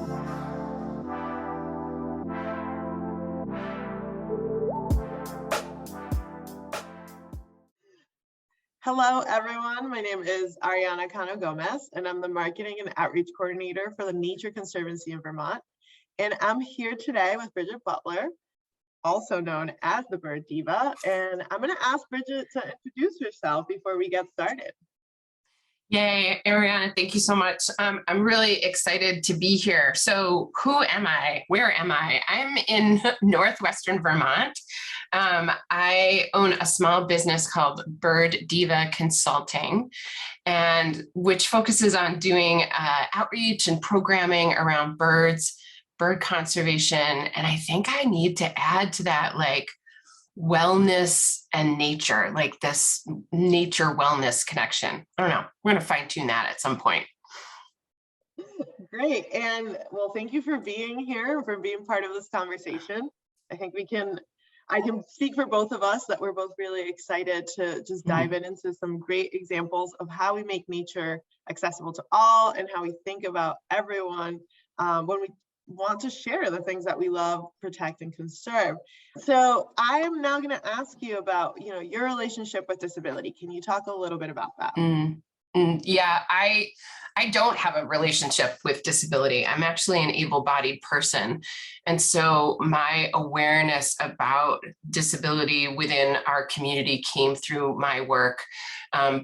Hello, everyone. My name is Ariana Cano, and I'm the Marketing and Outreach Coordinator for the Nature Conservancy of Vermont. And I'm here today with Bridget Butler, also known as the Bird Diva. And I'm going to ask Bridget to introduce herself before we get started. Yay, Ariana, thank you so much. I'm really excited to be here. So who am I? Where am I? I'm in Northwestern Vermont. I own a small business called Bird Diva Consulting, and which focuses on doing outreach and programming around birds, bird conservation. And I think I need to add to that, like, wellness and nature, like this nature wellness connection. I don't know. We're going to fine tune that at some point. Great. And well, thank you for being here, for being part of this conversation. I think I can speak for both of us that we're both really excited to just dive into some great examples of how we make nature accessible to all and how we think about everyone when we want to share the things that we love, protect, and conserve. So I am now going to ask you about, your relationship with disability. Can you talk a little bit about that? Yeah, I don't have a relationship with disability. I'm actually an able-bodied person. And so my awareness about disability within our community came through my work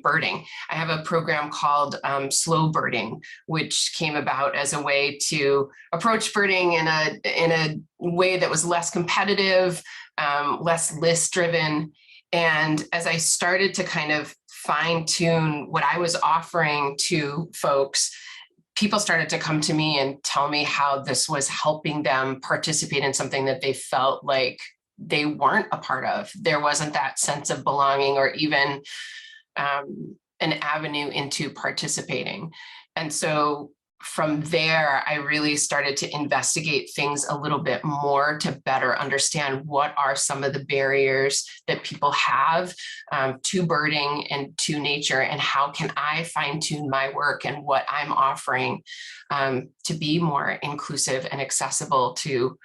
birding. I have a program called Slow Birding, which came about as a way to approach birding in a way that was less competitive, less list-driven. And as I started to kind of fine tune what I was offering to folks, people started to come to me and tell me how this was helping them participate in something that they felt like they weren't a part of. There wasn't that sense of belonging or even an avenue into participating. And so from there, I really started to investigate things a little bit more to better understand what are some of the barriers that people have to birding and to nature, and how can I fine tune my work and what I'm offering to be more inclusive and accessible to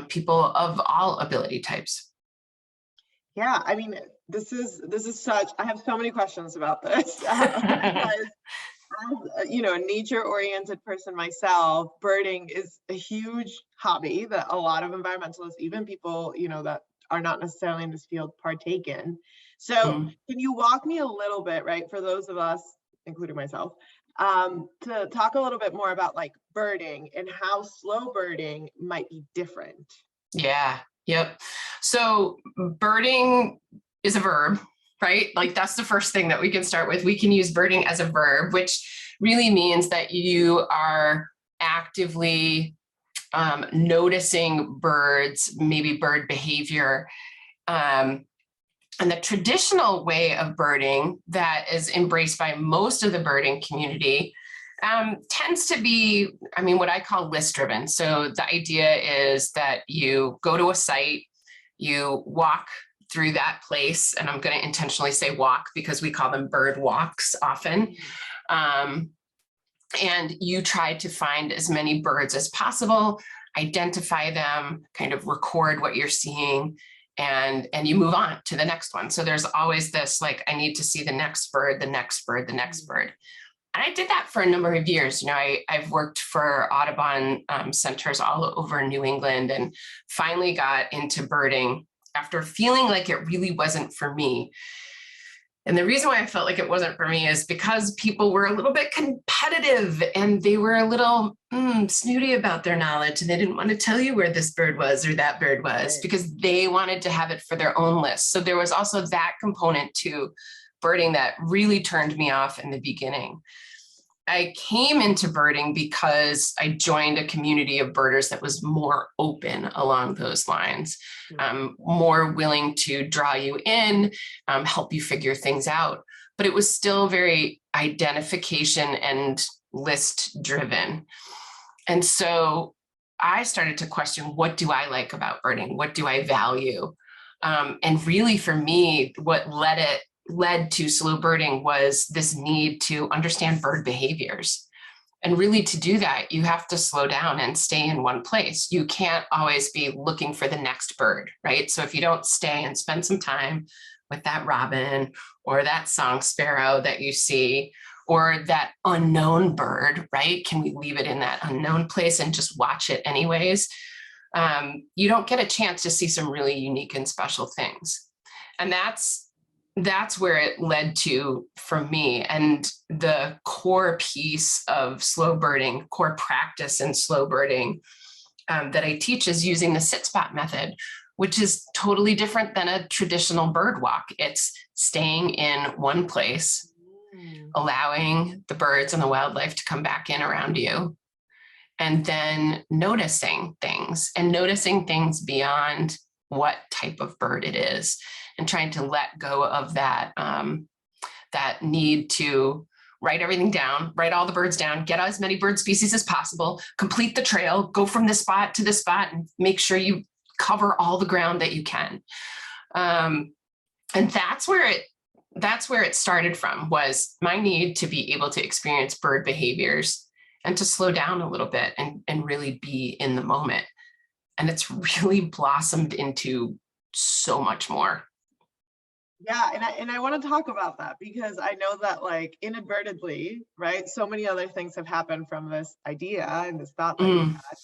people of all ability types. Yeah, I mean, this is such, I have so many questions about this because as a nature-oriented person myself, birding is a huge hobby that a lot of environmentalists, even people, that are not necessarily in this field, partake in. So can you walk me a little bit, right, for those of us, including myself, to talk a little bit more about like birding and how slow birding might be different? Yeah, yep. So birding is a verb, right? Like that's the first thing that we can start with. We can use birding as a verb, which really means that you are actively noticing birds, maybe bird behavior. And the traditional way of birding that is embraced by most of the birding community tends to be, what I call list driven. So the idea is that you go to a site, you walk through that place, and I'm going to intentionally say walk because we call them bird walks often. And you try to find as many birds as possible, identify them, kind of record what you're seeing, and you move on to the next one. So there's always this, like, I need to see the next bird, the next bird, the next bird. And I did that for a number of years. I've worked for Audubon centers all over New England, and finally got into birding after feeling like it really wasn't for me. And the reason why I felt like it wasn't for me is because people were a little bit competitive, and they were a little snooty about their knowledge, and they didn't want to tell you where this bird was or that bird was, because they wanted to have it for their own list. So there was also that component to birding that really turned me off in the beginning. I came into birding because I joined a community of birders that was more open along those lines, more willing to draw you in, help you figure things out. But it was still very identification and list driven. And so I started to question, what do I like about birding? What do I value? And really for me, what led to slow birding was this need to understand bird behaviors. And really to do that, you have to slow down and stay in one place. You can't always be looking for the next bird, right? So if you don't stay and spend some time with that robin or that song sparrow that you see, or that unknown bird, right? Can we leave it in that unknown place and just watch it anyways? You don't get a chance to see some really unique and special things. And that's where it led to for me. And the core piece of slow birding, core practice in slow birding that I teach is using the sit spot method, which is totally different than a traditional bird walk. It's staying in one place, allowing the birds and the wildlife to come back in around you, and then noticing things beyond what type of bird it is, and trying to let go of that, that need to write everything down, write all the birds down, get as many bird species as possible, complete the trail, go from this spot to this spot, and make sure you cover all the ground that you can. And that's where it started from, was my need to be able to experience bird behaviors and to slow down a little bit and really be in the moment. And it's really blossomed into so much more. Yeah, and I want to talk about that, because I know that, like, inadvertently, right, so many other things have happened from this idea and this thought that you had.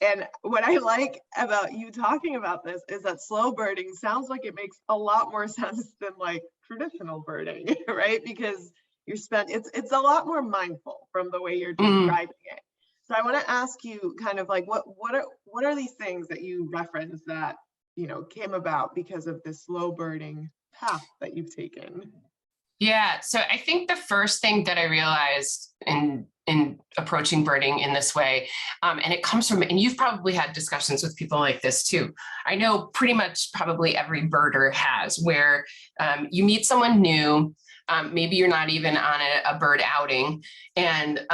And what I like about you talking about this is that slow birding sounds like it makes a lot more sense than like traditional birding, right? Because it's a lot more mindful from the way you're describing it. So I want to ask you kind of like, what are these things that you reference that, you know, came about because of this slow birding path that you've taken? Yeah, so I think the first thing that I realized in approaching birding in this way, and it comes from, and you've probably had discussions with people like this too. I know pretty much probably every birder has, where you meet someone new, maybe you're not even on a bird outing, and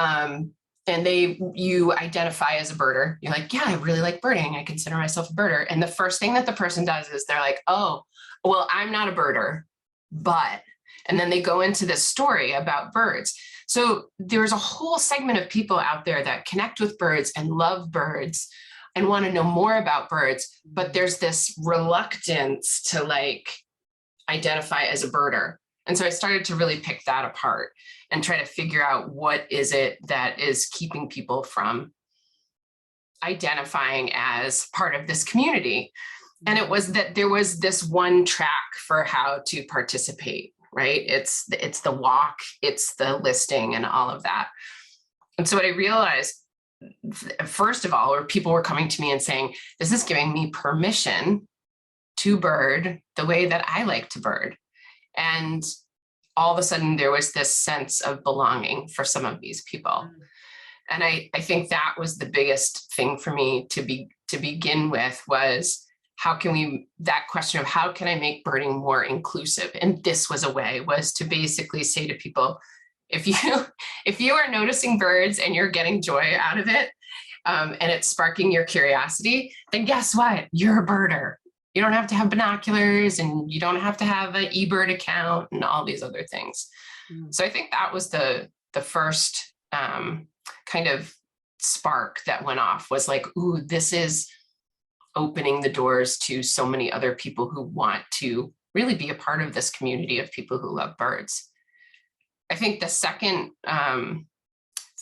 you identify as a birder. You're like, yeah, I really like birding. I consider myself a birder. And the first thing that the person does is they're like, oh, well, I'm not a birder, but, and then they go into this story about birds. So there's a whole segment of people out there that connect with birds and love birds and want to know more about birds, but there's this reluctance to like identify as a birder. And so I started to really pick that apart and try to figure out what is it that is keeping people from identifying as part of this community. And it was that there was this one track for how to participate, right? It's the walk, it's the listing and all of that. And so what I realized, first of all, people were coming to me and saying, this is giving me permission to bird the way that I like to bird. And all of a sudden there was this sense of belonging for some of these people. And I think that was the biggest thing for me to begin with, was that question of how can I make birding more inclusive? And this was a way, was to basically say to people, if you are noticing birds and you're getting joy out of it, and it's sparking your curiosity, then guess what? You're a birder. You don't have to have binoculars, and you don't have to have an eBird account and all these other things. So I think that was the first kind of spark that went off, was like, ooh, this is opening the doors to so many other people who want to really be a part of this community of people who love birds. I think the second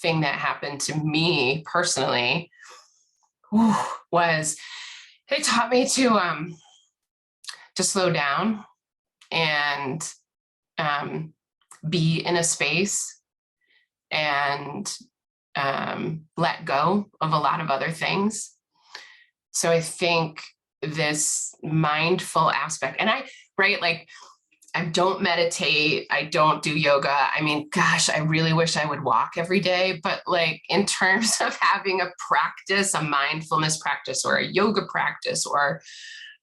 thing that happened to me personally was it taught me to slow down and be in a space and let go of a lot of other things. So I think this mindful aspect, and I don't meditate, I don't do yoga. I mean, gosh, I really wish I would walk every day, but like in terms of having a practice, a mindfulness practice or a yoga practice, or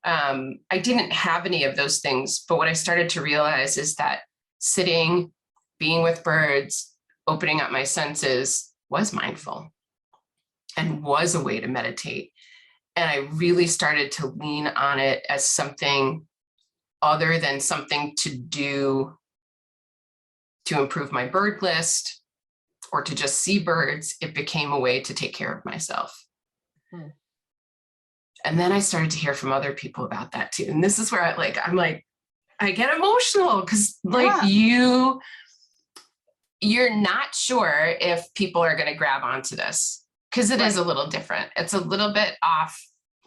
I didn't have any of those things. But what I started to realize is that sitting, being with birds, opening up my senses was mindful and was a way to meditate. And I really started to lean on it as something other than something to do to improve my bird list, or to just see birds, it became a way to take care of myself. And then I started to hear from other people about that too. And this is where I get emotional because you're not sure if people are going to grab onto this, because it is a little different. It's a little bit off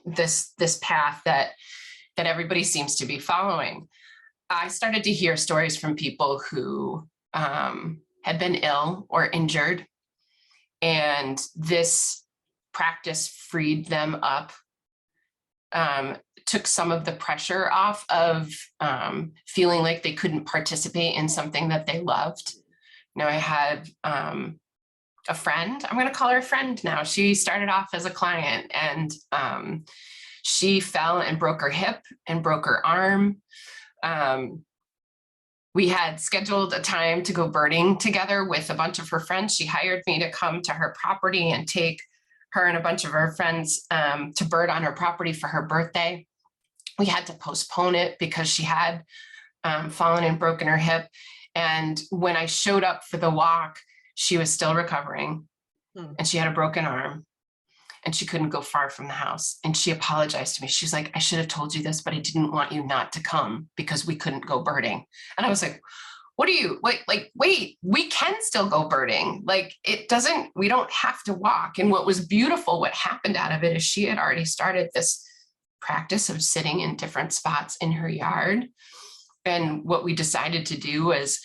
this path that everybody seems to be following. I started to hear stories from people who had been ill or injured, and this practice freed them up, took some of the pressure off of feeling like they couldn't participate in something that they loved. You know, I had a friend, I'm going to call her a friend now. She started off as a client, and she fell and broke her hip and broke her arm. We had scheduled a time to go birding together with a bunch of her friends. She hired me to come to her property and take her and a bunch of her friends to bird on her property for her birthday. We had to postpone it because she had fallen and broken her hip. And when I showed up for the walk, she was still recovering, and she had a broken arm, and she couldn't go far from the house. And she apologized to me. She's like, I should have told you this, but I didn't want you not to come because we couldn't go birding. And I was like, what do you like, wait, we can still go birding. Like, we don't have to walk. And what was beautiful, what happened out of it, is she had already started this practice of sitting in different spots in her yard. And what we decided to do was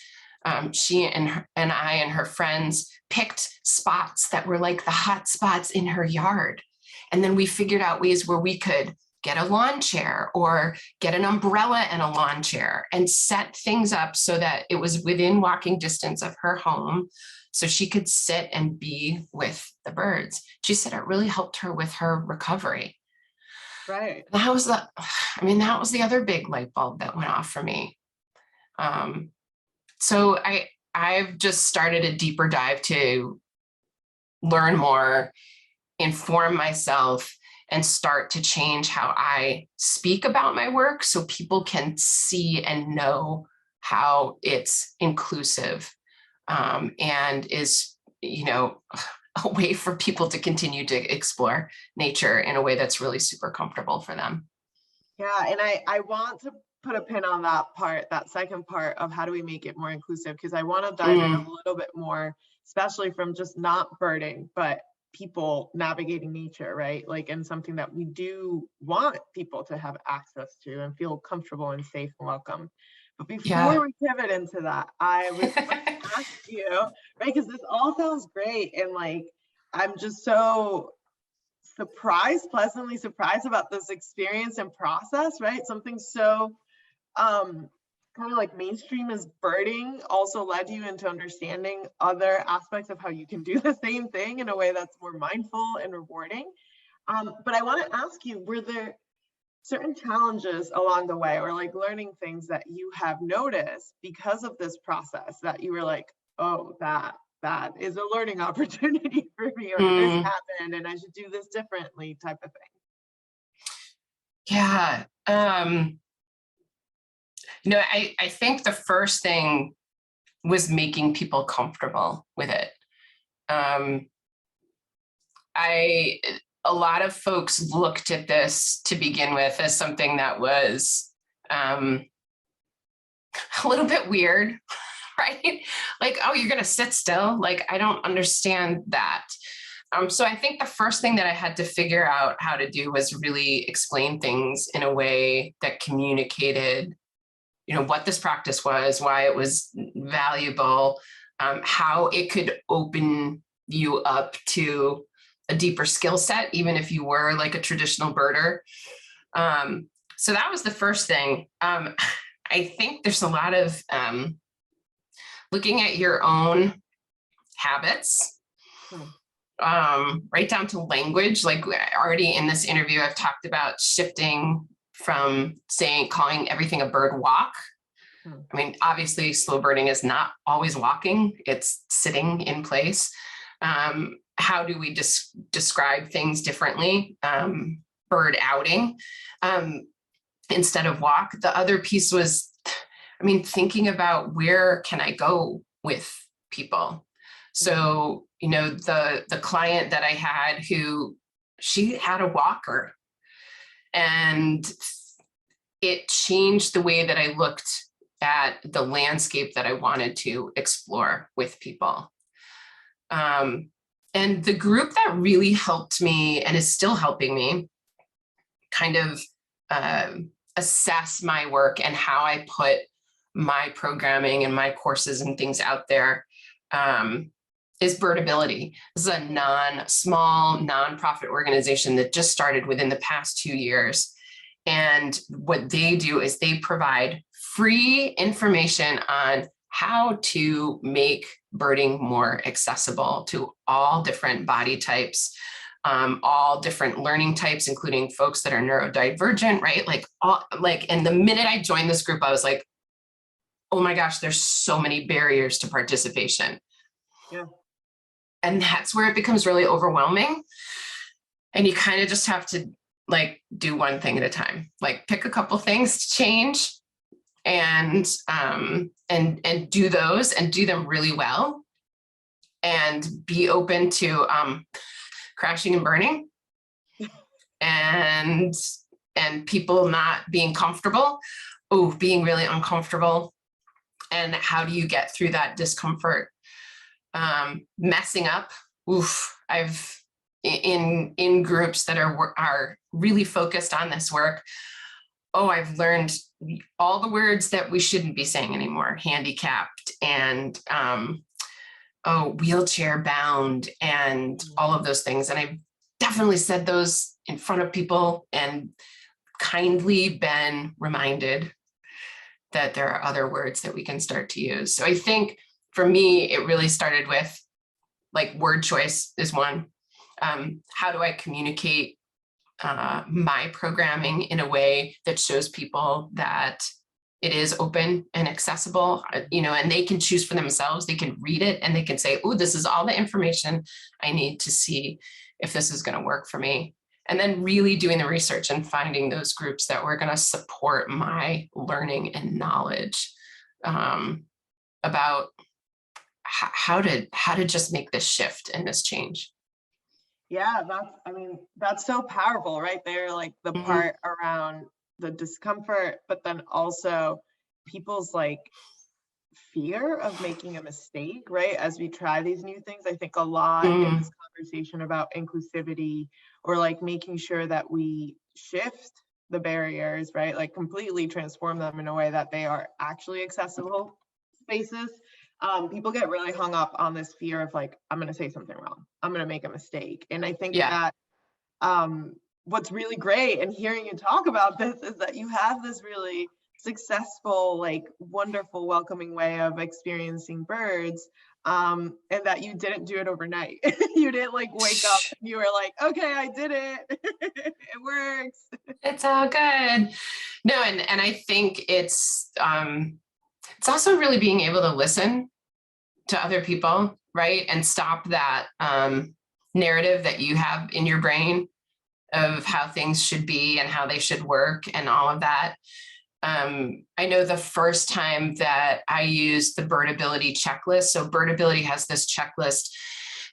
she and I and her friends picked spots that were like the hot spots in her yard. And then we figured out ways where we could get a lawn chair or get an umbrella and a lawn chair and set things up so that it was within walking distance of her home, so she could sit and be with the birds. She said it really helped her with her recovery. Right. That was the other big light bulb that went off for me. So I've just started a deeper dive to learn more, inform myself, and start to change how I speak about my work so people can see and know how it's inclusive, and is, a way for people to continue to explore nature in a way that's really super comfortable for them. Yeah, and I want to put a pin on that part, that second part of how do we make it more inclusive, because I want to dive in a little bit more, especially from just not birding, but people navigating nature, right? Like, and something that we do want people to have access to and feel comfortable and safe and welcome. But before we pivot into that, I would like to ask you, right, because this all sounds great, and like, I'm just so pleasantly surprised about this experience and process, right? Something so kind of like mainstream as birding also led you into understanding other aspects of how you can do the same thing in a way that's more mindful and rewarding. But I want to ask you, were there certain challenges along the way, or like learning things that you have noticed because of this process that you were like, oh, that is a learning opportunity for me, or this happened and I should do this differently, type of thing? Yeah. I think the first thing was making people comfortable with it. A lot of folks looked at this to begin with as something that was a little bit weird, right? Like, oh, you're going to sit still? Like, I don't understand that. So I think the first thing that I had to figure out how to do was really explain things in a way that communicated, what this practice was, why it was valuable, how it could open you up to a deeper skill set, even if you were like a traditional birder. So that was the first thing. I think there's a lot of looking at your own habits, right down to language. Like, already in this interview, I've talked about shifting from calling everything a bird walk. I mean, obviously slow birding is not always walking, it's sitting in place. How do we describe things differently? Bird outing instead of walk. The other piece was, thinking about where can I go with people? So, the client that I had she had a walker, and it changed the way that I looked at the landscape that I wanted to explore with people. And the group that really helped me and is still helping me kind of assess my work and how I put my programming and my courses and things out there is Birdability. This is a small nonprofit organization that just started within the past 2 years. And what they do is they provide free information on how to make birding more accessible to all different body types, all different learning types, including folks that are neurodivergent, right? And the minute I joined this group, I was like, oh my gosh, there's so many barriers to participation. Yeah. And that's where it becomes really overwhelming. And you kind of just have to do one thing at a time, pick a couple things to change and do those and do them really well, and be open to crashing and burning and people not being comfortable, being really uncomfortable. And how do you get through that discomfort? Messing up. I've in groups that are really focused on this work. I've learned all the words that we shouldn't be saying anymore: handicapped and wheelchair bound and all of those things. And I've definitely said those in front of people and kindly been reminded that there are other words that we can start to use. So I think for me, it really started with word choice is one. How do I communicate my programming in a way that shows people that it is open and accessible, and they can choose for themselves. They can read it and they can say, this is all the information I need to see if this is going to work for me. And then really doing the research and finding those groups that were going to support my learning and knowledge about how to just make this shift and this change. Yeah, that's so powerful right there, the part around the discomfort, but then also people's fear of making a mistake, right? As we try these new things, I think a lot in this conversation about inclusivity, or making sure that we shift the barriers, right? Completely transform them in a way that they are actually accessible spaces. People get really hung up on this fear of I'm going to say something wrong, I'm going to make a mistake. And I think that what's really great in hearing you talk about this is that you have this really successful, wonderful, welcoming way of experiencing birds, and that you didn't do it overnight. You didn't wake up, you were okay, I did it. It works. It's all good. No, and I think it's also really being able to listen to other people, right? And stop that narrative that you have in your brain of how things should be and how they should work and all of that. I know the first time that I used the Birdability checklist. So Birdability has this checklist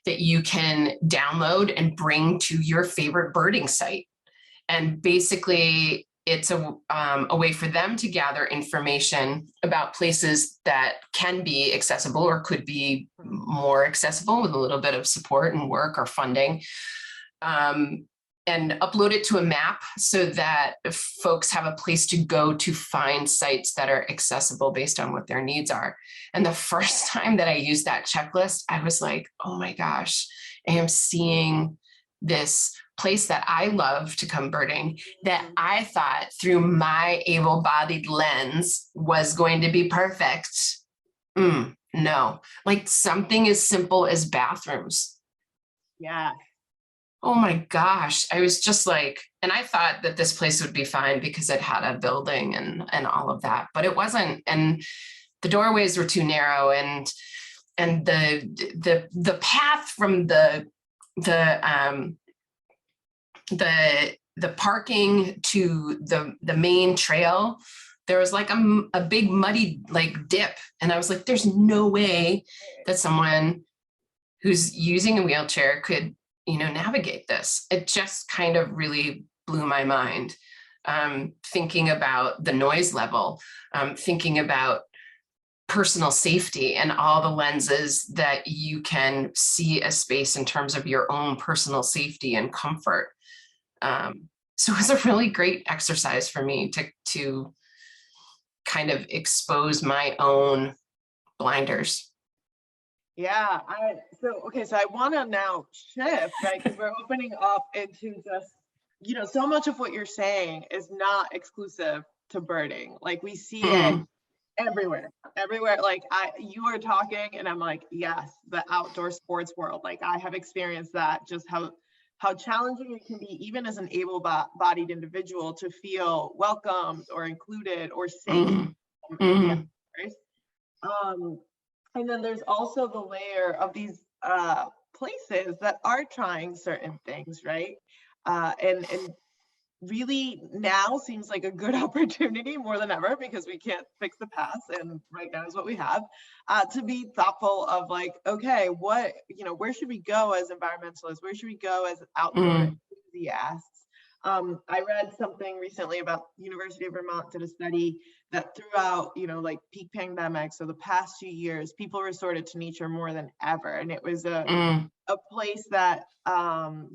that you can download and bring to your favorite birding site. And basically it's a way for them to gather information about places that can be accessible or could be more accessible with a little bit of support and work or funding, and upload it to a map so that folks have a place to go to find sites that are accessible based on what their needs are. And the first time that I used that checklist, I was like, oh my gosh, I am seeing this place that I love to come birding that I thought through my able-bodied lens was going to be perfect. No, something as simple as bathrooms. Yeah. Oh my gosh. I was just and I thought that this place would be fine because it had a building and all of that, but it wasn't. And the doorways were too narrow, and the path from the parking to the main trail, there was a big muddy dip. And I was like, there's no way that someone who's using a wheelchair could, navigate this. It just kind of really blew my mind. Thinking about the noise level, thinking about personal safety and all the lenses that you can see a space in terms of your own personal safety and comfort. So it was a really great exercise for me to kind of expose my own blinders. Yeah, so I want to now shift, right? Because we're opening up into just, so much of what you're saying is not exclusive to birding. Like we see it everywhere. Like you are talking and I'm like, yes, the outdoor sports world. Like I have experienced that, just how challenging it can be, even as an able-bodied individual, to feel welcomed or included or safe in the outdoors. And then there's also the layer of these places that are trying certain things, right? And really now seems like a good opportunity more than ever, because we can't fix the past, and right now is what we have, to be thoughtful of like, okay, where should we go as environmentalists? Where should we go as outdoor enthusiasts? I read something recently about University of Vermont did a study that throughout, like peak pandemic, so the past 2 years, people resorted to nature more than ever. And it was a place that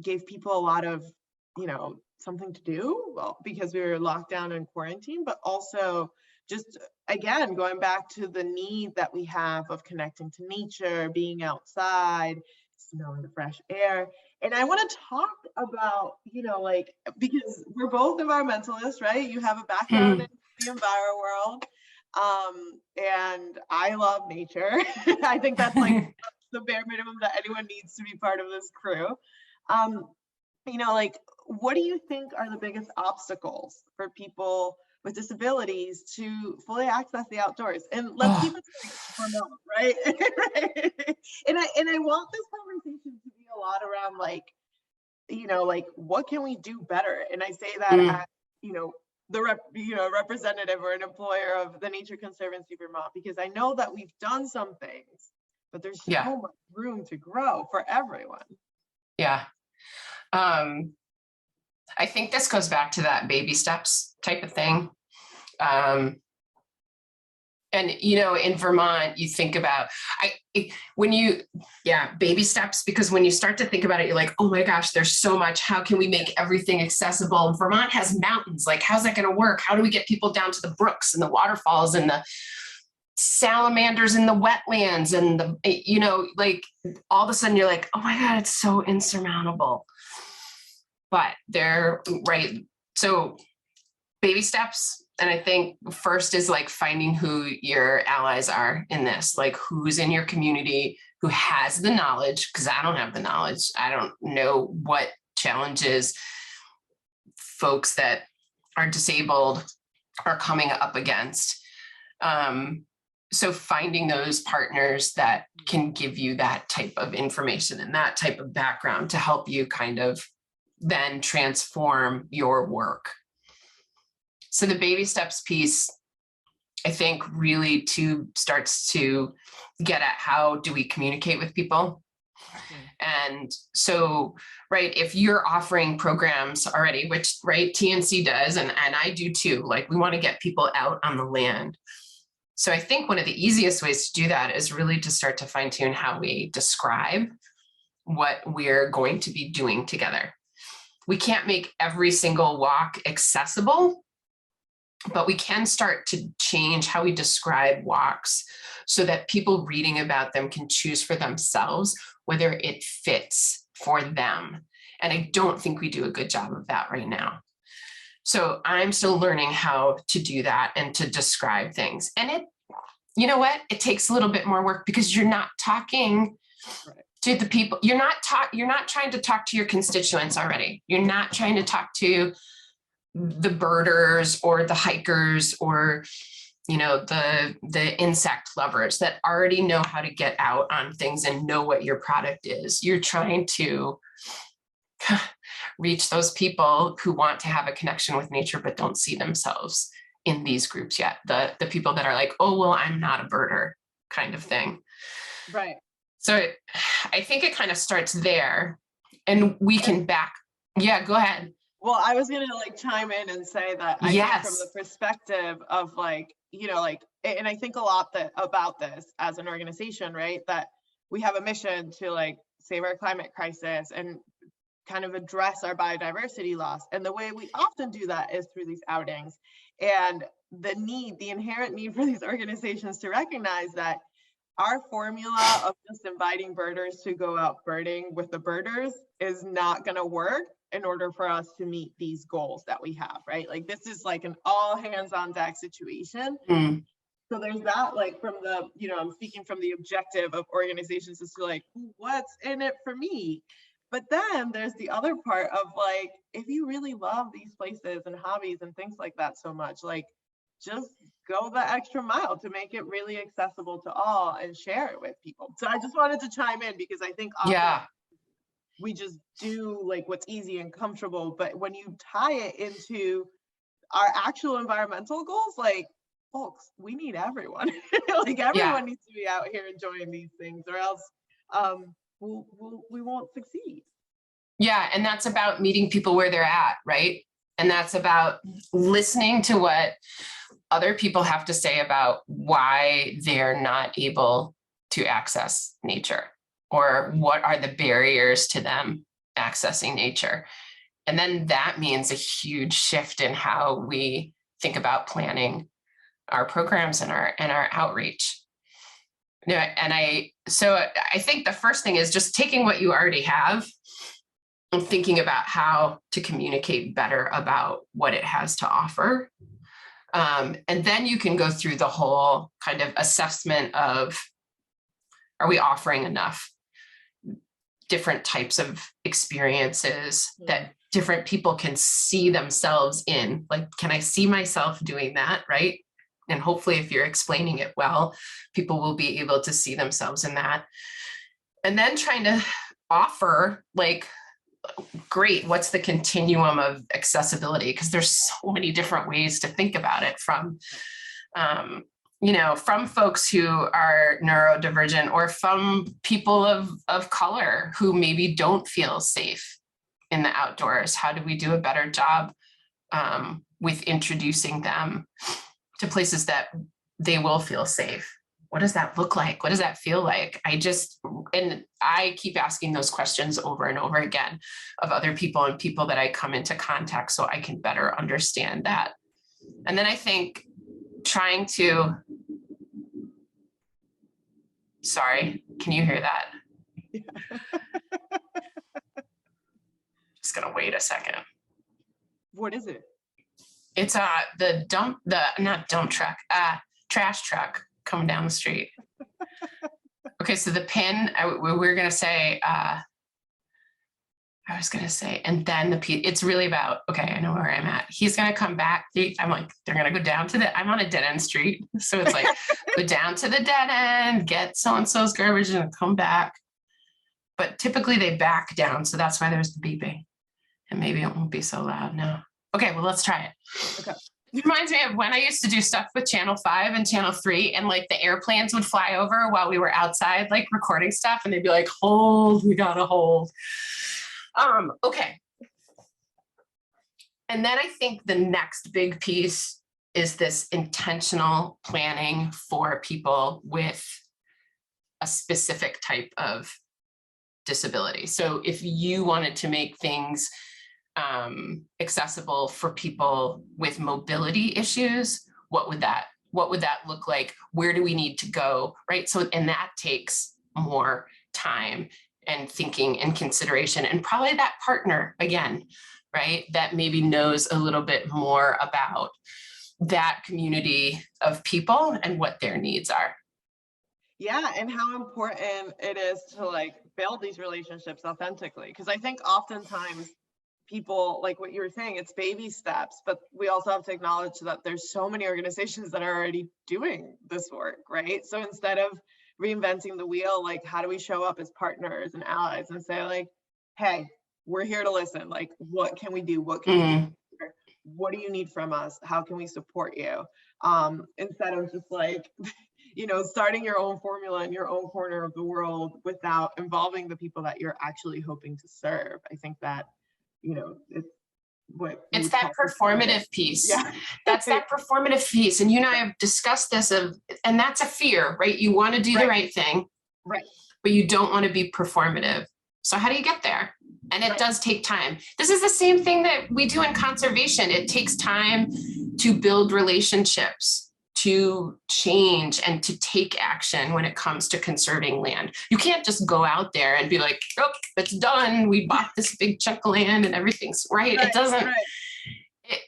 gave people a lot of, something to do, well, because we were locked down and quarantined, but also just, again, going back to the need that we have of connecting to nature, being outside, smelling the fresh air. And I want to talk about, like, because we're both environmentalists, right? You have a background in the enviro world. And I love nature. I think that's like the bare minimum that anyone needs to be part of this crew. Like, what do you think are the biggest obstacles for people with disabilities to fully access the outdoors? And let's keep it Vermont, right? Right? And I want this conversation to be a lot around like, like what can we do better? And I say that as, the representative or an employer of the Nature Conservancy of Vermont, because I know that we've done some things, but there's so much room to grow for everyone. Yeah. I think this goes back to that baby steps type of thing. And, in Vermont, you think about, baby steps, because when you start to think about it, you're like, oh my gosh, there's so much. How can we make everything accessible? Vermont has mountains. Like, how's that going to work? How do we get people down to the brooks and the waterfalls and the salamanders in the wetlands and like all of a sudden you're like, oh my God, it's so insurmountable. But they're right. So baby steps. And I think first is like finding who your allies are in this, like who's in your community, who has the knowledge, because I don't have the knowledge. I don't know what challenges folks that are disabled are coming up against. So finding those partners that can give you that type of information and that type of background to help you kind of then transform your work. So the baby steps piece, I think really starts to get at how do we communicate with people? And so, right, if you're offering programs already, which, right, TNC does, and I do too, like we want to get people out on the land. So I think one of the easiest ways to do that is really to start to fine tune how we describe what we're going to be doing together. We can't make every single walk accessible, but we can start to change how we describe walks so that people reading about them can choose for themselves whether it fits for them. And I don't think we do a good job of that right now. So I'm still learning how to do that and to describe things. And it takes a little bit more work because you're not talking to the people. You're not trying to talk to your constituents already. You're not trying to talk to the birders or the hikers or, the insect lovers that already know how to get out on things and know what your product is. You're trying to reach those people who want to have a connection with nature, but don't see themselves in these groups yet. The people that are like, oh, well, I'm not a birder kind of thing. Right. So I think it kind of starts there, and we can yeah, go ahead. Well, I was gonna like chime in and say that I think from the perspective of like, like, and I think a lot about this as an organization, right? That we have a mission to like save our climate crisis and kind of address our biodiversity loss. And the way we often do that is through these outings. And the inherent need for these organizations to recognize that our formula of just inviting birders to go out birding with the birders is not going to work in order for us to meet these goals that we have, right? Like this is like an all hands on deck situation. So there's that, like from the, I'm speaking from the objective of organizations as to like, what's in it for me? But then there's the other part of like, if you really love these places and hobbies and things like that so much, like just go the extra mile to make it really accessible to all and share it with people. So I just wanted to chime in because I think often we just do like what's easy and comfortable, but when you tie it into our actual environmental goals, like folks, we need everyone. Like everyone needs to be out here enjoying these things, or else we won't succeed. Yeah, and that's about meeting people where they're at, right? And that's about listening to what other people have to say about why they're not able to access nature, or what are the barriers to them accessing nature. And then that means a huge shift in how we think about planning our programs and our outreach. So I think the first thing is just taking what you already have and thinking about how to communicate better about what it has to offer. And then you can go through the whole kind of assessment of, are we offering enough different types of experiences that different people can see themselves in? Like, can I see myself doing that, right? And hopefully if you're explaining it well, people will be able to see themselves in that. And then trying to offer like, great, what's the continuum of accessibility? Because there's so many different ways to think about it, from from folks who are neurodivergent, or from people of color who maybe don't feel safe in the outdoors. How do we do a better job with introducing them to places that they will feel safe? What does that look like? What does that feel like? And I keep asking those questions over and over again of other people and people that I come into contact, so I can better understand that. And then I think trying to, sorry, can you hear that? Yeah. Just gonna wait a second. What is it? It's trash truck coming down the street. Okay, so the pin, we're gonna say, and then it's really about, okay, I know where I'm at. He's gonna come back. I'm like, they're gonna go down to I'm on a dead end street. So it's like, go down to the dead end, get so-and-so's garbage and come back. But typically they back down. So that's why there's the beeping. And maybe it won't be so loud now. Okay, well, let's try it. Okay. It reminds me of when I used to do stuff with Channel 5 and Channel 3, and like the airplanes would fly over while we were outside, like recording stuff, and they'd be like, hold, we gotta hold. Okay. And then I think the next big piece is this intentional planning for people with a specific type of disability. So if you wanted to make things accessible for people with mobility issues, what would that look like? Where do we need to go, right? So, and that takes more time and thinking and consideration, and probably that partner again, right? That maybe knows a little bit more about that community of people and what their needs are. Yeah, and how important it is to like build these relationships authentically. Because I think oftentimes people, like what you were saying, it's baby steps, but we also have to acknowledge that there's so many organizations that are already doing this work, right? So instead of reinventing the wheel, like how do we show up as partners and allies and say like, hey, we're here to listen. Like, what can we do? What can we do? What do you need from us? How can we support you? Instead of just like, starting your own formula in your own corner of the world without involving the people that you're actually hoping to serve. I think that, it's what it's that performative piece. Yeah. That's that performative piece. And you and I have discussed this and that's a fear, right? You want to do the right thing, right? But you don't want to be performative. So how do you get there? And it does take time. This is the same thing that we do in conservation. It takes time to build relationships, to change, and to take action when it comes to conserving land. You can't just go out there and be like, oh, it's done. We bought this big chunk of land and everything's right. It doesn't.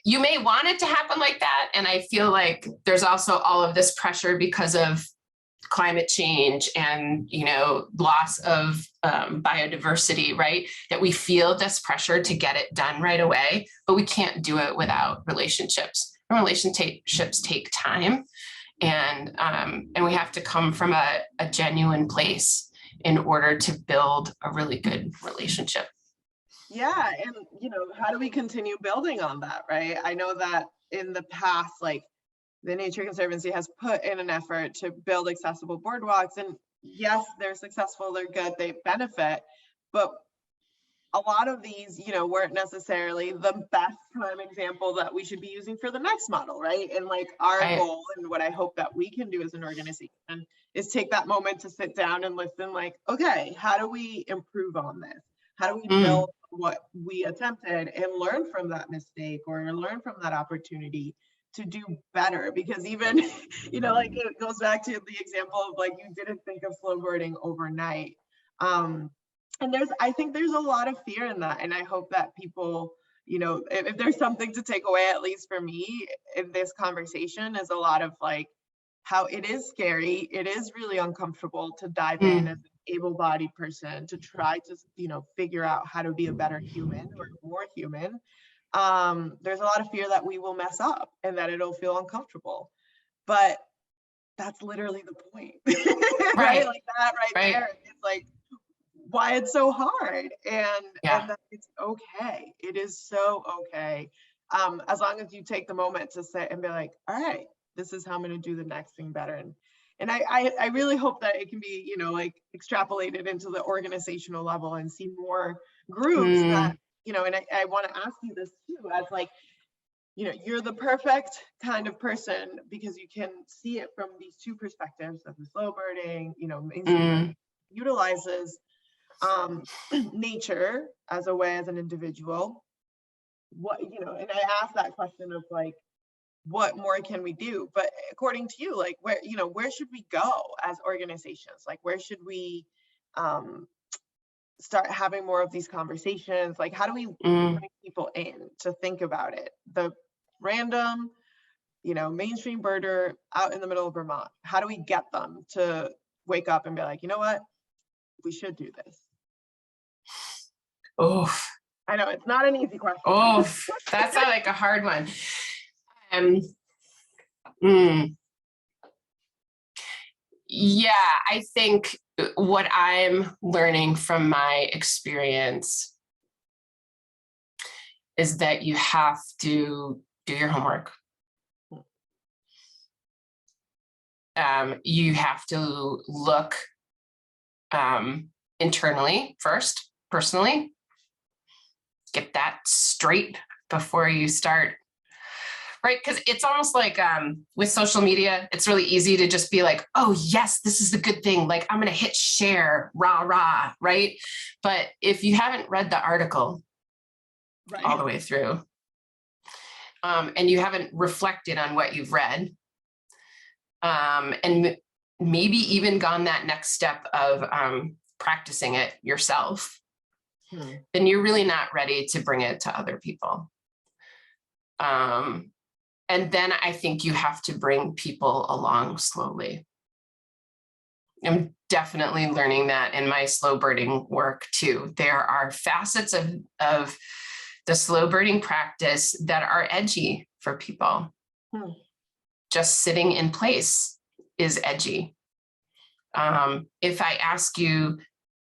You may want it to happen like that. And I feel like there's also all of this pressure because of climate change and, loss of biodiversity, right? That we feel this pressure to get it done right away, but we can't do it without relationships. And relationships take time, and we have to come from a genuine place in order to build a really good relationship. Yeah, and how do we continue building on that, right? I know that in the past, like, the Nature Conservancy has put in an effort to build accessible boardwalks, and yes, they're successful, they're good, they benefit, but a lot of these, weren't necessarily the best prime example that we should be using for the next model, right? And like our goal, and what I hope that we can do as an organization, is take that moment to sit down and listen, like, okay, how do we improve on this? How do we build what we attempted and learn from that mistake or learn from that opportunity to do better? Because even, like, it goes back to the example of, like, you didn't think of snowboarding overnight. And I think there's a lot of fear in that. And I hope that people, if there's something to take away, at least for me in this conversation, is a lot of like how it is scary. It is really uncomfortable to dive in as an able-bodied person to try to, figure out how to be a better human or more human. There's a lot of fear that we will mess up and that it'll feel uncomfortable, but that's literally the point. Right? Like that right there, it's like why it's so hard, and that it's okay. It is so okay, as long as you take the moment to sit and be like, all right, this is how I'm going to do the next thing better. And I really hope that it can be, like, extrapolated into the organizational level and see more groups that, and I want to ask you this too, as like, you're the perfect kind of person because you can see it from these two perspectives of the slow birding, mainstream utilizes nature as a way as an individual. What, and I asked that question of like, what more can we do? But according to you, like, where should we go as organizations? Like, where should we start having more of these conversations? Like, how do we bring people in to think about it? The random, mainstream birder out in the middle of Vermont, how do we get them to wake up and be like, you know what, we should do this? Oh, I know it's not an easy question. Oh, that's like a hard one. Yeah, I think what I'm learning from my experience is that you have to do your homework. You have to look internally first, personally, get that straight before you start. Right, because it's almost like with social media, it's really easy to just be like, oh, yes, this is the good thing. Like, I'm going to hit share, rah, rah, right? But if you haven't read the article all the way through, and you haven't reflected on what you've read, and maybe even gone that next step of practicing it yourself, then you're really not ready to bring it to other people. And then I think you have to bring people along slowly. I'm definitely learning that in my slow birding work too. There are facets of the slow birding practice that are edgy for people. Just sitting in place is edgy. If I ask you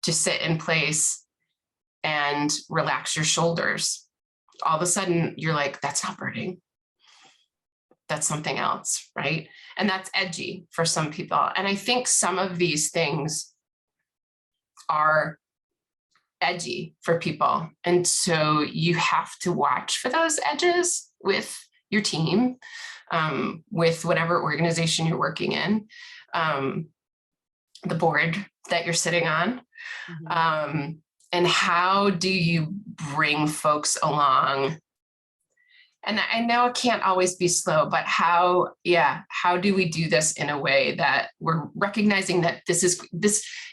to sit in place and relax your shoulders, all of a sudden you're like, that's not birding. that's something else, right? And that's edgy for some people. And I think some of these things are edgy for people. And so you have to watch for those edges with your team, with whatever organization you're working in, the board that you're sitting on. And how do you bring folks along? And I know it can't always be slow, but how do we do this in a way that we're recognizing that this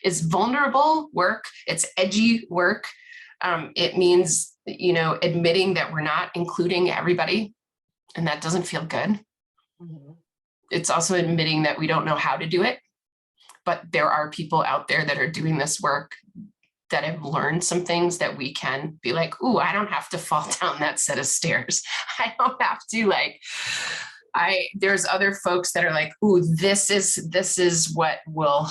is vulnerable work, it's edgy work. It means, admitting that we're not including everybody, and that doesn't feel good. It's also admitting that we don't know how to do it, but there are people out there that are doing this work that have learned some things that we can be like, ooh, I don't have to fall down that set of stairs. I don't have to there's other folks that are like, ooh, this is what will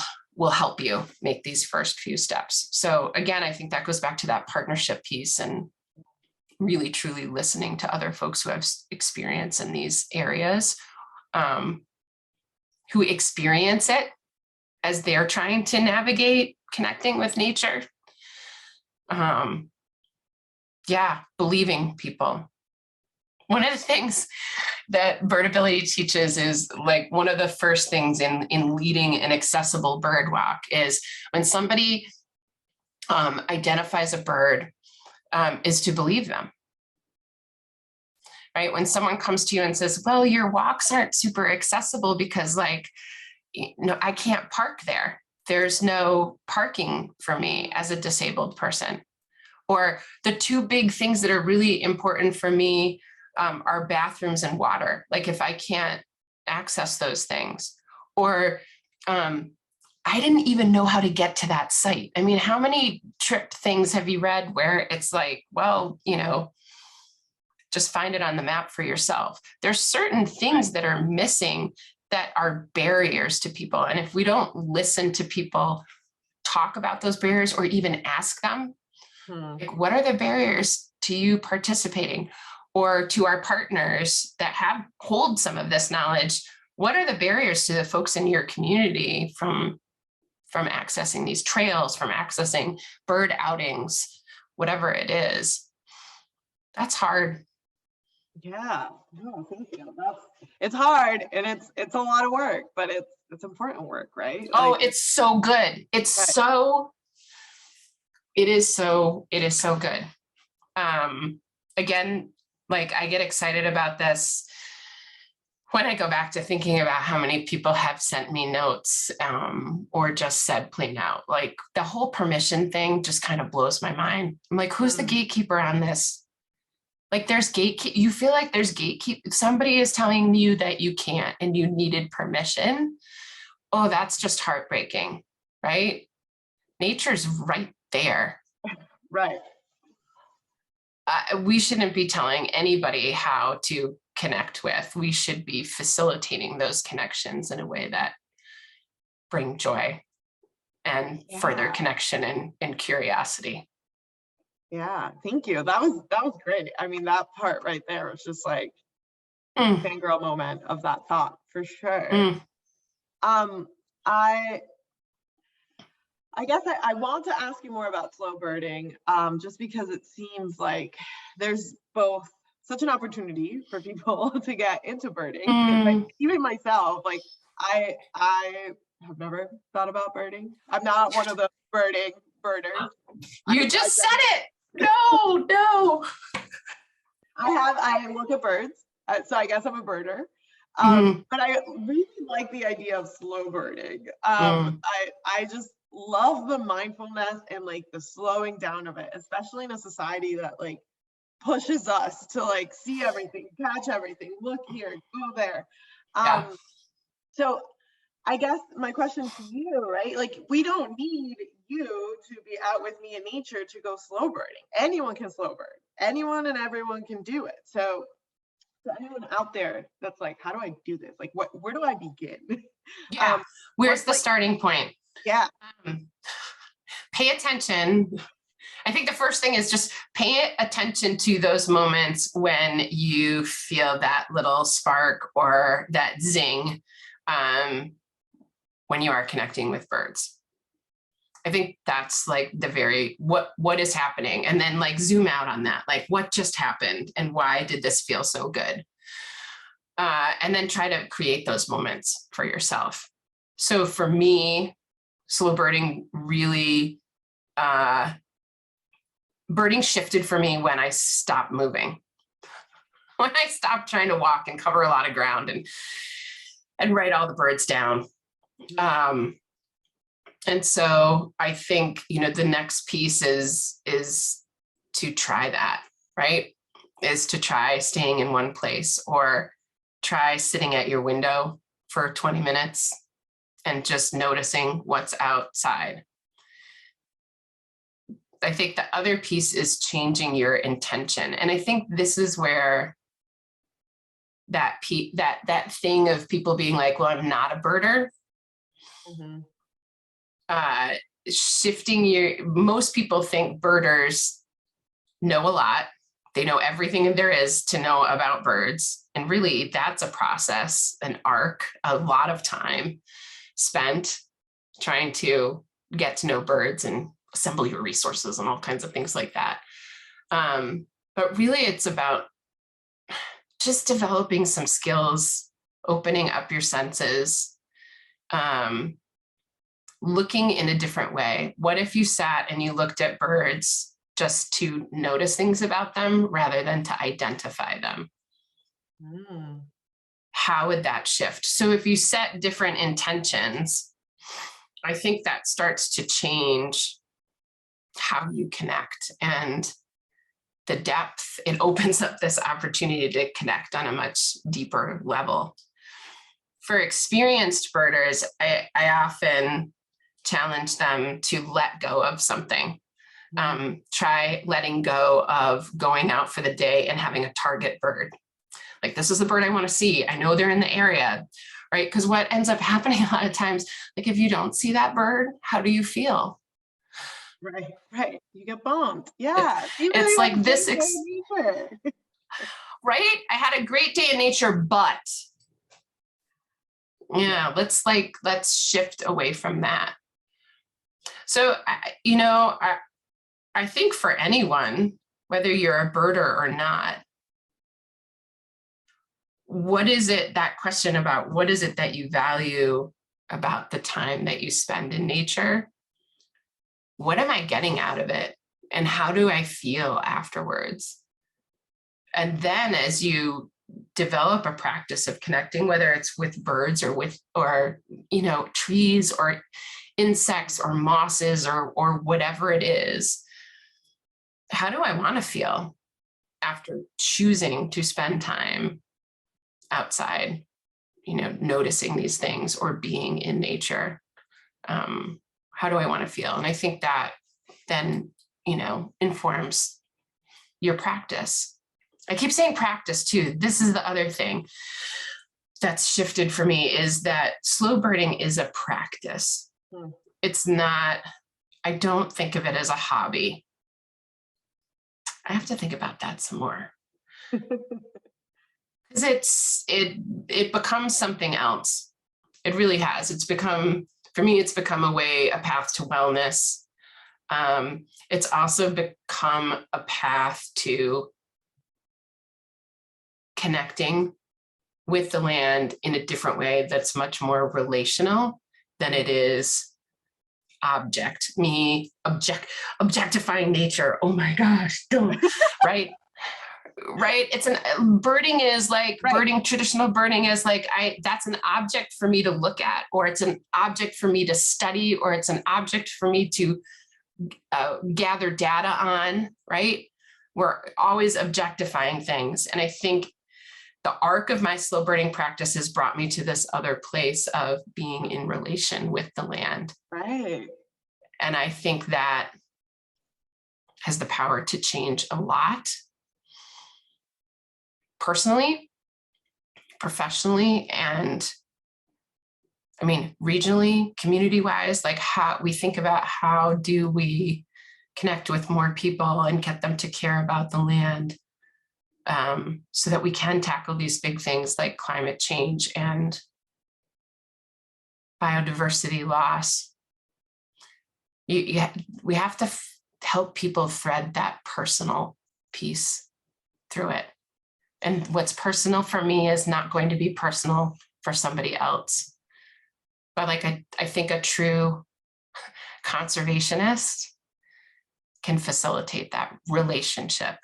help you make these first few steps. So again, I think that goes back to that partnership piece and really truly listening to other folks who have experience in these areas, who experience it as they're trying to navigate connecting with nature. Believing people. One of the things that birdability teaches is like one of the first things in leading an accessible bird walk is when somebody identifies a bird, is to believe them. Right? When someone comes to you and says, well, your walks aren't super accessible because I can't park there. There's no parking for me as a disabled person. Or the two big things that are really important for me are bathrooms and water. Like if I can't access those things, or I didn't even know how to get to that site. I mean, how many trip things have you read where it's like, well, just find it on the map for yourself. There's certain things that are missing that are barriers to people. And if we don't listen to people talk about those barriers or even ask them, like, what are the barriers to you participating? Or to our partners that hold some of this knowledge, what are the barriers to the folks in your community from accessing these trails, from accessing bird outings, whatever it is? That's hard. Yeah, no, thank you. It's hard and it's a lot of work, but it's important work, right? Oh, it's so good. It is so good. Again, like I get excited about this when I go back to thinking about how many people have sent me notes, or just said plain out, like the whole permission thing just kind of blows my mind. I'm like, who's the gatekeeper on this? Like you feel like there's gatekeep. Somebody is telling you that you can't and you needed permission. Oh, that's just heartbreaking, right? Nature's right there. Right. We shouldn't be telling anybody how to connect with. We should be facilitating those connections in a way that bring joy and further connection and curiosity. Yeah, thank you. That was great. I mean, that part right there was just like fangirl moment of that thought for sure. I guess I want to ask you more about slow birding, just because it seems like there's both such an opportunity for people to get into birding. Like, even myself, like I have never thought about birding. I'm not one of the birders. You just said it. No. I look at birds, so I guess I'm a birder. But I really like the idea of slow birding. I just love the mindfulness and like the slowing down of it, especially in a society that like pushes us to like see everything, catch everything, look here, go there. So I guess my question to you, right? Like, we don't need you to be out with me in nature to go slow birding. Anyone can slow bird. Anyone and everyone can do it. So anyone out there that's like, how do I do this? Like, where do I begin? Where's the starting point? Yeah. Pay attention I think the first thing is just pay attention to those moments when you feel that little spark or that zing when you are connecting with birds. I think that's like what is happening, and then like zoom out on that, like what just happened and why did this feel so good? And then try to create those moments for yourself. So for me, slow birding really, birding shifted for me when I stopped moving. When I stopped trying to walk and cover a lot of ground and write all the birds down. And so I think, the next piece is to try that, right? Is to try staying in one place, or try sitting at your window for 20 minutes and just noticing what's outside. I think the other piece is changing your intention. And I think this is where that thing of people being like, well, I'm not a birder. Mm-hmm. Most people think birders know a lot. They know everything there is to know about birds. And really that's a process, an arc, a lot of time spent trying to get to know birds and assemble your resources and all kinds of things like that. But really it's about just developing some skills, opening up your senses, looking in a different way. What if you sat and you looked at birds just to notice things about them rather than to identify them? How would that shift? So if you set different intentions, I think that starts to change how you connect and the depth. It opens up this opportunity to connect on a much deeper level. For experienced birders, I often challenge them to let go of something. Try letting go of going out for the day and having a target bird. Like, this is the bird I want to see. I know they're in the area, right? Because what ends up happening a lot of times, like if you don't see that bird, how do you feel? Right. You get bummed. Yeah. It's like this, right? I had a great day in nature, but yeah, let's shift away from that. So, I think for anyone, whether you're a birder or not, what is it, that question about what is it that you value about the time that you spend in nature? What am I getting out of it? And how do I feel afterwards? And then as you develop a practice of connecting, whether it's with birds or trees or insects or mosses or whatever it is, how do I want to feel after choosing to spend time outside, noticing these things or being in nature? How do I want to feel? And I think that then, informs your practice. I keep saying practice too. This is the other thing that's shifted for me, is that slow birding is a practice. It's not, I don't think of it as a hobby. I have to think about that some more. Because it becomes something else. It really has. For me, it's become a path to wellness. It's also become a path to connecting with the land in a different way that's much more relational than it is objectifying nature. Oh my gosh, don't, right? Right. Birding is like, right. Traditional birding is like, that's an object for me to look at, or it's an object for me to study, or it's an object for me to gather data on, right? We're always objectifying things. And I think the arc of my slow birding practice has brought me to this other place of being in relation with the land. Right. And I think that has the power to change a lot. Personally, professionally, and regionally, community-wise, like how we think about how do we connect with more people and get them to care about the land, so that we can tackle these big things like climate change and biodiversity loss. We have to help people thread that personal piece through it. And what's personal for me is not going to be personal for somebody else. But like I think a true conservationist can facilitate that relationship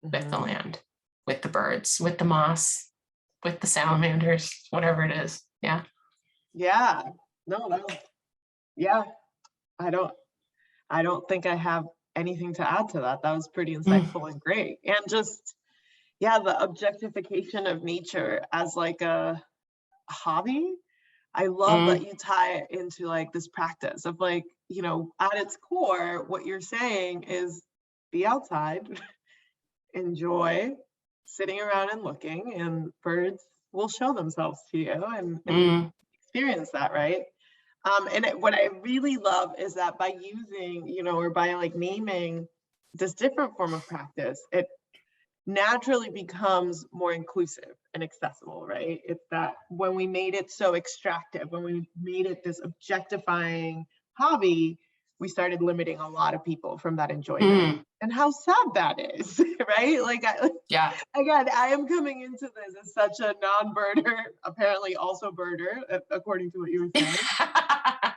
with the land, with the birds, with the moss, with the salamanders, whatever it is. Yeah. Yeah. No. Yeah. I don't think I have anything to add to that. That was pretty insightful and great. And just, yeah, the objectification of nature as like a hobby. I love that you tie it into like this practice of like, you know, at its core, what you're saying is be outside, enjoy sitting around and looking, and birds will show themselves to you and experience that, right? What I really love is that by using, you know, or by like naming this different form of practice, it naturally becomes more inclusive and accessible, right? It's that when we made it so extractive, when we made it this objectifying hobby, we started limiting a lot of people from that enjoyment. And how sad that is, right? Like, yeah. Again, I am coming into this as such a non-birder, apparently also birder, according to what you were saying.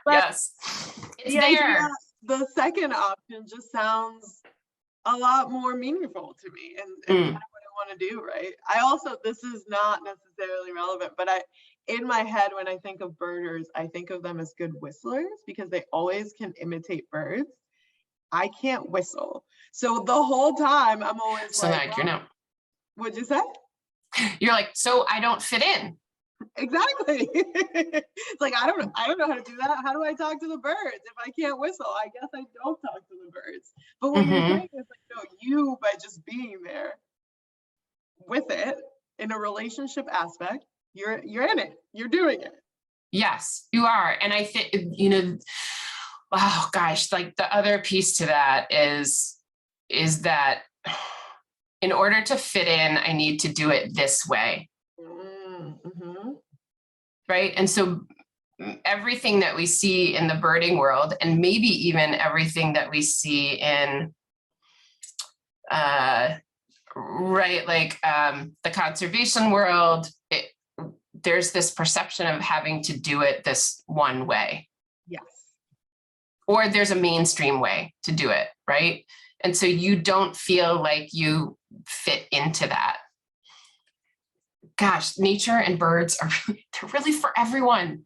But yes, it's there. The second option just sounds a lot more meaningful to me, and kind of what I want to do, right? I also, this is not necessarily relevant, but in my head, when I think of birders, I think of them as good whistlers because they always can imitate birds. I can't whistle. So the whole time I'm always so like, you know, what'd you say? You're like, so I don't fit in. Exactly. It's like, I don't know how to do that. How do I talk to the birds? If I can't whistle, I guess I don't talk to the birds. But what you're saying is like, no, you, by just being there with it in a relationship aspect, you're in it, you're doing it. Yes, you are. And I think, you know, oh gosh, like the other piece to that is that in order to fit in, I need to do it this way. Right. And so everything that we see in the birding world, and maybe even everything that we see in, the conservation world, there's this perception of having to do it this one way. Yes. Or there's a mainstream way to do it, right? And so you don't feel like you fit into that. Gosh, nature and birds are really, they're really for everyone.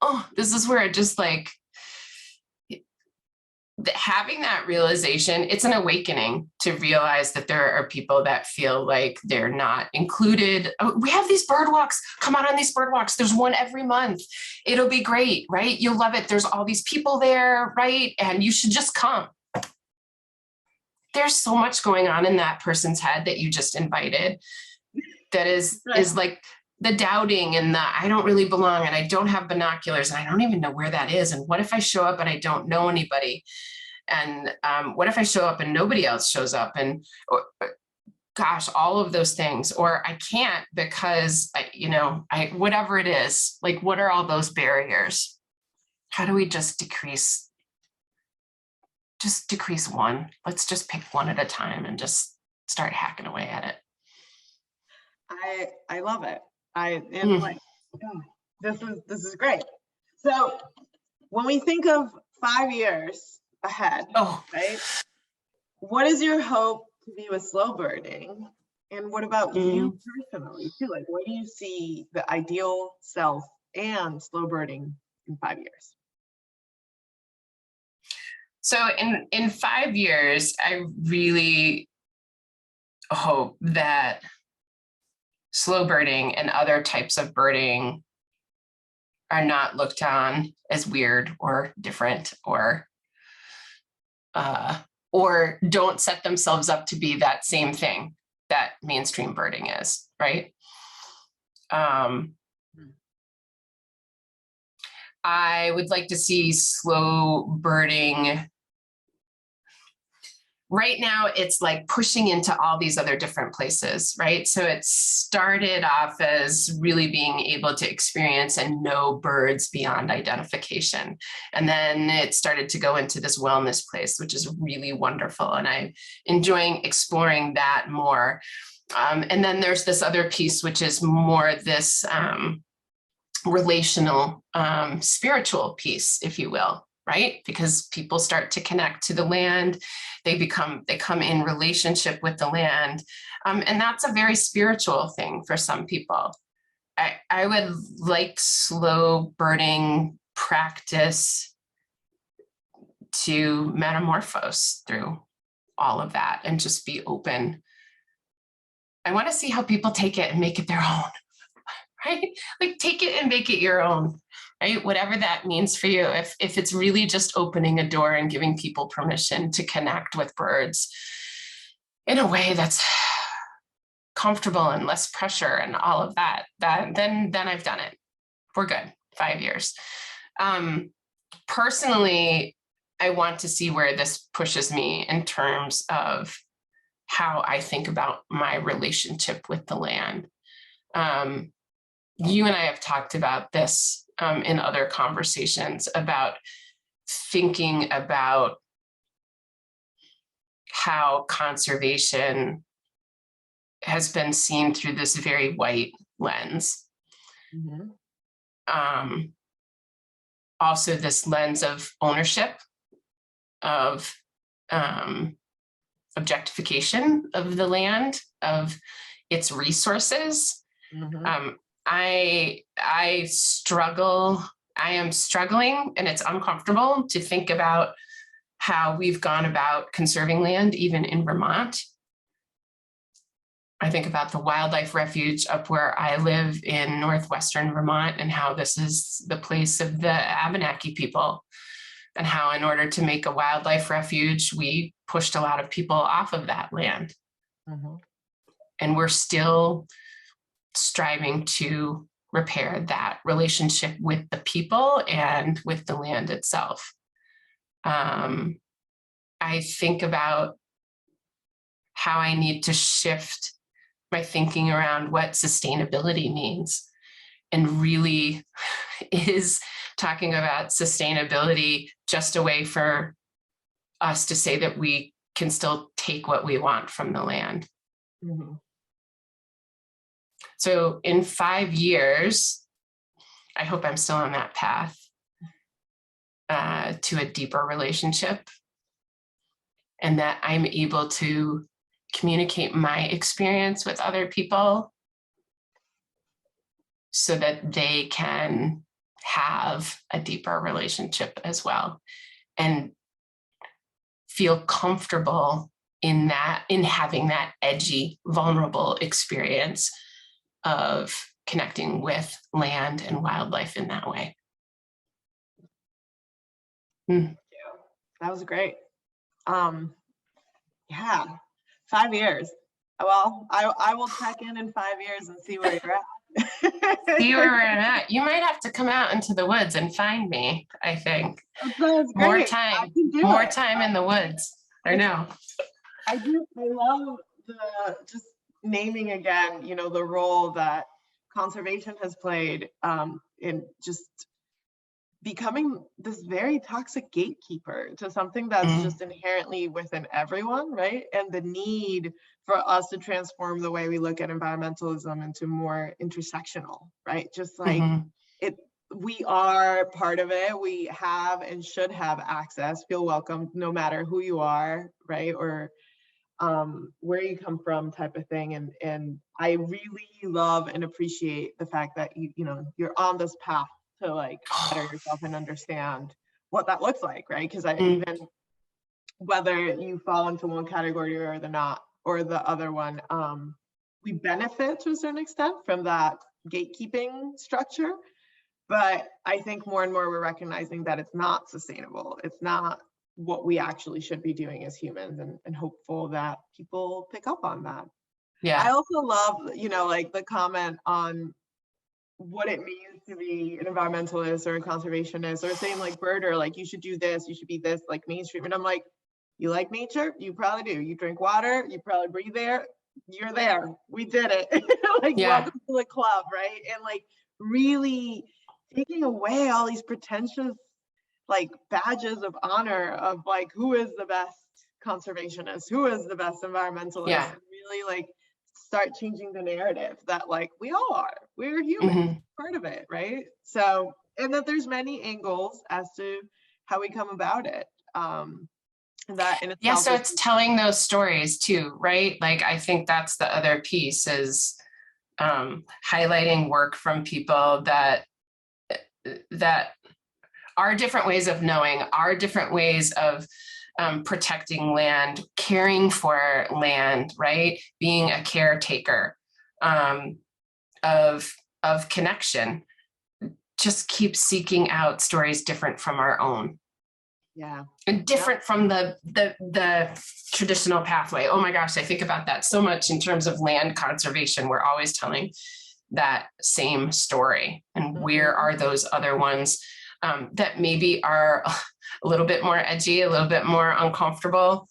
Oh, this is where it just like, having that realization, it's an awakening to realize that there are people that feel like they're not included. Oh, we have these bird walks. Come on these bird walks. There's one every month. It'll be great, right? You'll love it. There's all these people there, right? And you should just come. There's so much going on in that person's head that you just invited that is like the doubting and the I don't really belong and I don't have binoculars and I don't even know where that is. And what if I show up and I don't know anybody? And what if I show up and nobody else shows up? And gosh, all of those things. Or I can't because, whatever it is, like what are all those barriers? How do we just decrease one? Let's just pick one at a time and just start hacking away at it. I love it. This is great. So when we think of 5 years ahead, right? What is your hope to be with slow birding? And what about you personally too? Like, where do you see the ideal self and slow birding in 5 years? So in 5 years, I really hope that slow birding and other types of birding are not looked on as weird or different or don't set themselves up to be that same thing that mainstream birding is, right? I would like to see slow birding right now it's like pushing into all these other different places, right? So it started off as really being able to experience and know birds beyond identification. And then it started to go into this wellness place, which is really wonderful. And I'm enjoying exploring that more. And then there's this other piece, which is more this relational, spiritual piece, if you will, right? Because people start to connect to the land, they come in relationship with the land. And that's a very spiritual thing for some people. I would like slow birding practice to metamorphose through all of that and just be open. I want to see how people take it and make it their own, right? Like take it and make it your own, right? Whatever that means for you. If it's really just opening a door and giving people permission to connect with birds in a way that's comfortable and less pressure and all of that, then I've done it. We're good. 5 years. Personally, I want to see where this pushes me in terms of how I think about my relationship with the land. You and I have talked about this in other conversations about thinking about how conservation has been seen through this very white lens. Mm-hmm. Also this lens of ownership, of objectification of the land, of its resources. Mm-hmm. I am struggling, and it's uncomfortable to think about how we've gone about conserving land, even in Vermont. I think about the wildlife refuge up where I live in northwestern Vermont, and how this is the place of the Abenaki people, and how in order to make a wildlife refuge, we pushed a lot of people off of that land. Mm-hmm. And we're still striving to repair that relationship with the people and with the land itself. I think about how I need to shift my thinking around what sustainability means, and really is talking about sustainability just a way for us to say that we can still take what we want from the land. Mm-hmm. So in 5 years, I hope I'm still on that path to a deeper relationship, and that I'm able to communicate my experience with other people so that they can have a deeper relationship as well, and feel comfortable in that, in having that edgy, vulnerable experience of connecting with land and wildlife in that way. That was great. Yeah, 5 years. Well, I will check in 5 years and see where you're at. See where we're at. You might have to come out into the woods and find me, I think. More time in the woods. I know. I love just naming again, the role that conservation has played in just becoming this very toxic gatekeeper to something that's just inherently within everyone, right? And the need for us to transform the way we look at environmentalism into more intersectional, right? Just like we are part of it. We have and should have access, feel welcome, no matter who you are, right? Or where you come from, type of thing. And I really love and appreciate the fact that you're on this path to like better yourself and understand what that looks like, right? Because even whether you fall into one category or the other one, we benefit to a certain extent from that gatekeeping structure. But I think more and more we're recognizing that it's not sustainable. It's not what we actually should be doing as humans, and hopeful that people pick up on that. Yeah. I also love, like the comment on what it means to be an environmentalist or a conservationist, or saying like birder, like you should do this, you should be this, like mainstream. And I'm like, You like nature? You probably do. You drink water, you probably breathe air, you're there. We did it. Like, welcome to the club, right? And like really taking away all these pretentious like badges of honor of like who is the best conservationist, who is the best environmentalist, and really like start changing the narrative that like we all are, we're human, part of it, right? So, and that there's many angles as to how we come about it. And that in itself, so it's telling those stories too, right? Like, I think that's the other piece is highlighting work from people that are different ways of knowing, are different ways of protecting land, caring for land, right? Being a caretaker of connection. Just keep seeking out stories different from our own. Yeah. And different from the traditional pathway. Oh my gosh, I think about that so much in terms of land conservation. We're always telling that same story. And where are those other ones that maybe are a little bit more edgy, a little bit more uncomfortable?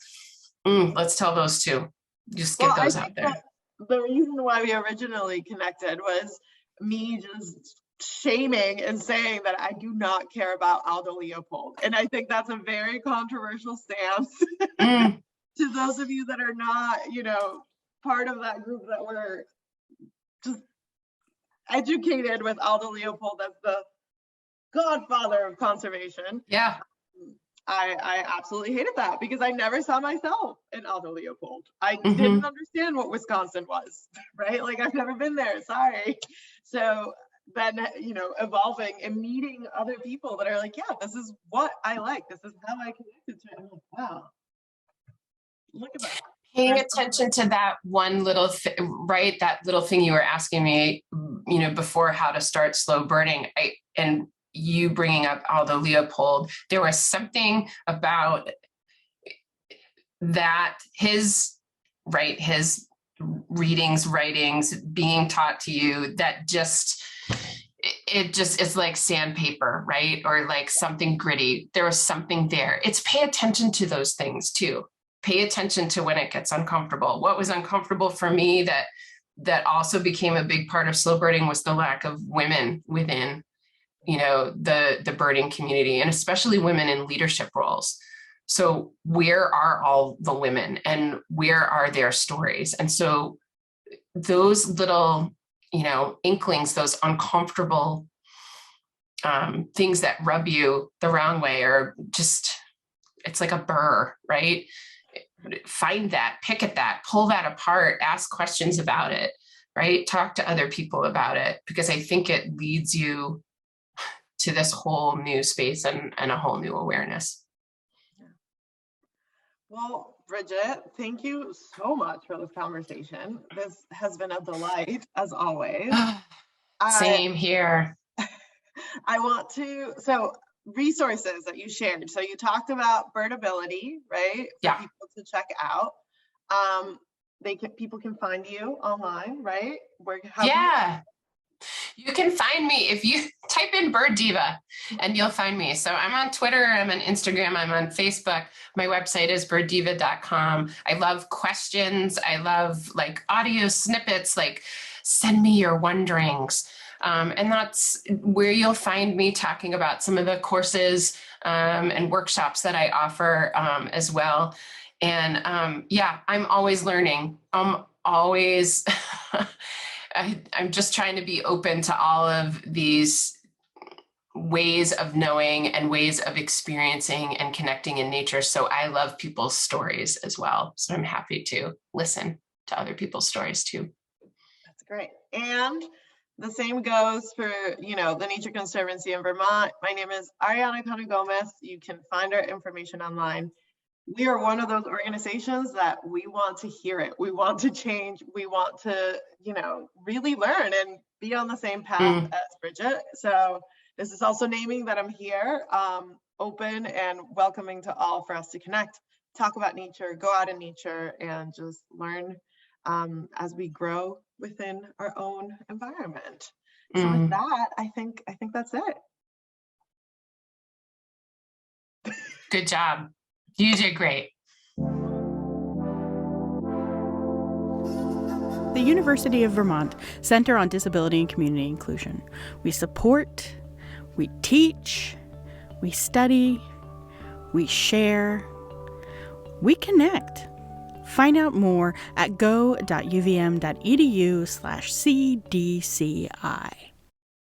Let's tell those too. Just get those out there. The reason why we originally connected was me just shaming and saying that I do not care about Aldo Leopold. And I think that's a very controversial stance to those of you that are not, you know, part of that group that were just educated with Aldo Leopold as the godfather of conservation. Yeah. I absolutely hated that because I never saw myself in Aldo Leopold. I didn't understand what Wisconsin was, right? Like, I've never been there, sorry. So then, you know, evolving and meeting other people that are like, yeah, this is what I like. This is how I connected to it. I'm like, wow, look at that. Paying attention to that one little, right? That little thing you were asking me, you know, before how to start slow birding. And you bringing up Aldo Leopold, there was something about that, his readings, writings being taught to you that just, it just is like sandpaper, right? Or like something gritty. There was something there. It's pay attention to those things too. Pay attention to when it gets uncomfortable. What was uncomfortable for me that also became a big part of slow birding was the lack of women within, you know, the birding community, and especially women in leadership roles. So where are all the women and where are their stories? And so those little, you know, inklings, those uncomfortable things that rub you the wrong way, or just, it's like a burr, right? Find that, pick at that, pull that apart, ask questions about it, right? Talk to other people about it, because I think it leads you to this whole new space and a whole new awareness. Well, Bridget, thank you so much for this conversation. This has been a delight, as always. Same here. I want to, so resources that you shared. So you talked about Birdability, right? For people to check out. People can find you online, right? You can find me if you type in Bird Diva and you'll find me. So I'm on Twitter, I'm on Instagram, I'm on Facebook. My website is birddiva.com. I love questions. I love like audio snippets, like send me your wonderings. And that's where you'll find me talking about some of the courses and workshops that I offer as well. And I'm always learning. I'm always... I'm just trying to be open to all of these ways of knowing and ways of experiencing and connecting in nature. So I love people's stories as well. So I'm happy to listen to other people's stories too. That's great. And the same goes for, you know, the Nature Conservancy in Vermont. My name is Ariana Cano. You can find our information online. We are one of those organizations that we want to hear it. We want to change. We want to, you know, really learn and be on the same path as Bridget. So this is also naming that I'm here, open and welcoming to all for us to connect, talk about nature, go out in nature, and just learn as we grow within our own environment. So with that, I think that's it. Good job. You did great. the University of Vermont Center on Disability and Community Inclusion. We support, we teach, we study, we share, we connect. Find out more at go.uvm.edu/CDCI.